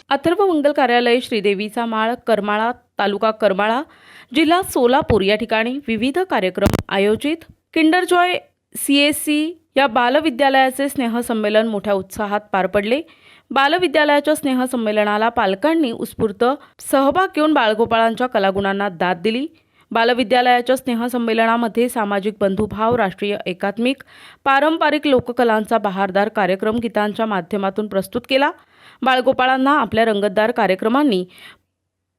अथर्व मंगल कार्यालय श्रीदेवीचा माळ करमाळा तालुका करमाळा जिल्हा सोलापूर या ठिकाणी विविध कार्यक्रम आयोजित किंडर जॉय CSC या बालविद्यालयाचे स्नेहसंमेलन मोठ्या उत्साहात पार पडले। बालविद्यालयाच्या स्नेहसंमेलनाला पालकांनी उत्स्फूर्त सहभाग घेऊन बाळगोपाळांच्या कलागुणांना दाद दिली। बालविद्यालयाच्या स्नेहसंमेलनामध्ये सामाजिक बंधुभाव, राष्ट्रीय एकात्मिक, पारंपरिक लोककलांचा बहारदार कार्यक्रम गीतांच्या माध्यमातून प्रस्तुत केला। बाळगोपाळांना आपल्या रंगतदार कार्यक्रमांनी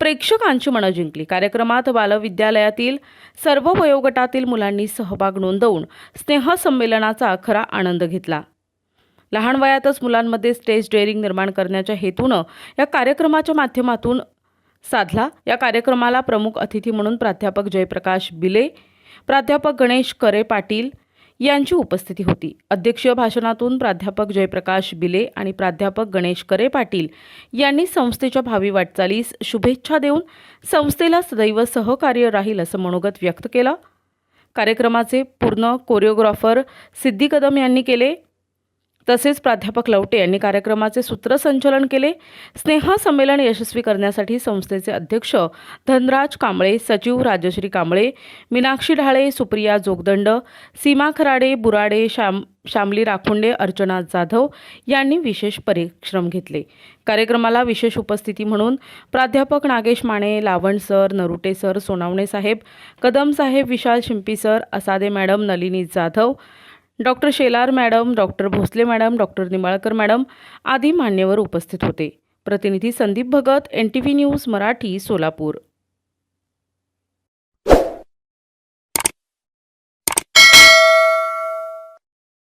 प्रेक्षकांची मनं जिंकली। कार्यक्रमात बालविद्यालयातील सर्व वयोगटातील मुलांनी सहभाग नोंदवून स्नेहसंमेलनाचा खरा आनंद घेतला। लहान वयातच मुलांमध्ये स्टेज डेअरिंग निर्माण करण्याच्या हेतूनं या कार्यक्रमाच्या माध्यमातून साधला। या कार्यक्रमाला प्रमुख अतिथी म्हणून प्राध्यापक जयप्रकाश बिले, प्राध्यापक गणेश करे पाटील यांची उपस्थिती होती। अध्यक्षीय भाषणातून प्राध्यापक जयप्रकाश बिले आणि प्राध्यापक गणेश करे पाटील यांनी संस्थेच्या भावी वाटचालीस शुभेच्छा देऊन संस्थेला सदैव सहकार्य राहील असं मनोगत व्यक्त केलं। कार्यक्रमाचे पूर्ण कोरिओग्राफर सिद्धी कदम यांनी केले, तसेच प्राध्यापक लवटे यांनी कार्यक्रमाचे सूत्रसंचालन केले। स्नेहसंमेलन यशस्वी करण्यासाठी संस्थेचे अध्यक्ष धनराज कांबळे, सचिव राजश्री कांबळे, मीनाक्षी ढाळे, सुप्रिया जोगदंड, सीमा खराडे, बुराडे, शामली राखुंडे, अर्चना जाधव यांनी विशेष परिश्रम घेतले। कार्यक्रमाला विशेष उपस्थिती म्हणून प्राध्यापक नागेश माने, लावण सर, नरुटे सर, सोनावणे साहेब, कदम साहेब, Vishal Shimpi sir, Asade madam, Nalini Jadhav, doctor Shelar madam, doctor Bhosale madam, doctor Nimbalkar madam आदी मान्यवर उपस्थित होते। प्रतिनिधी संदीप भगत, NTV न्यूज मराठी, सोलापूर।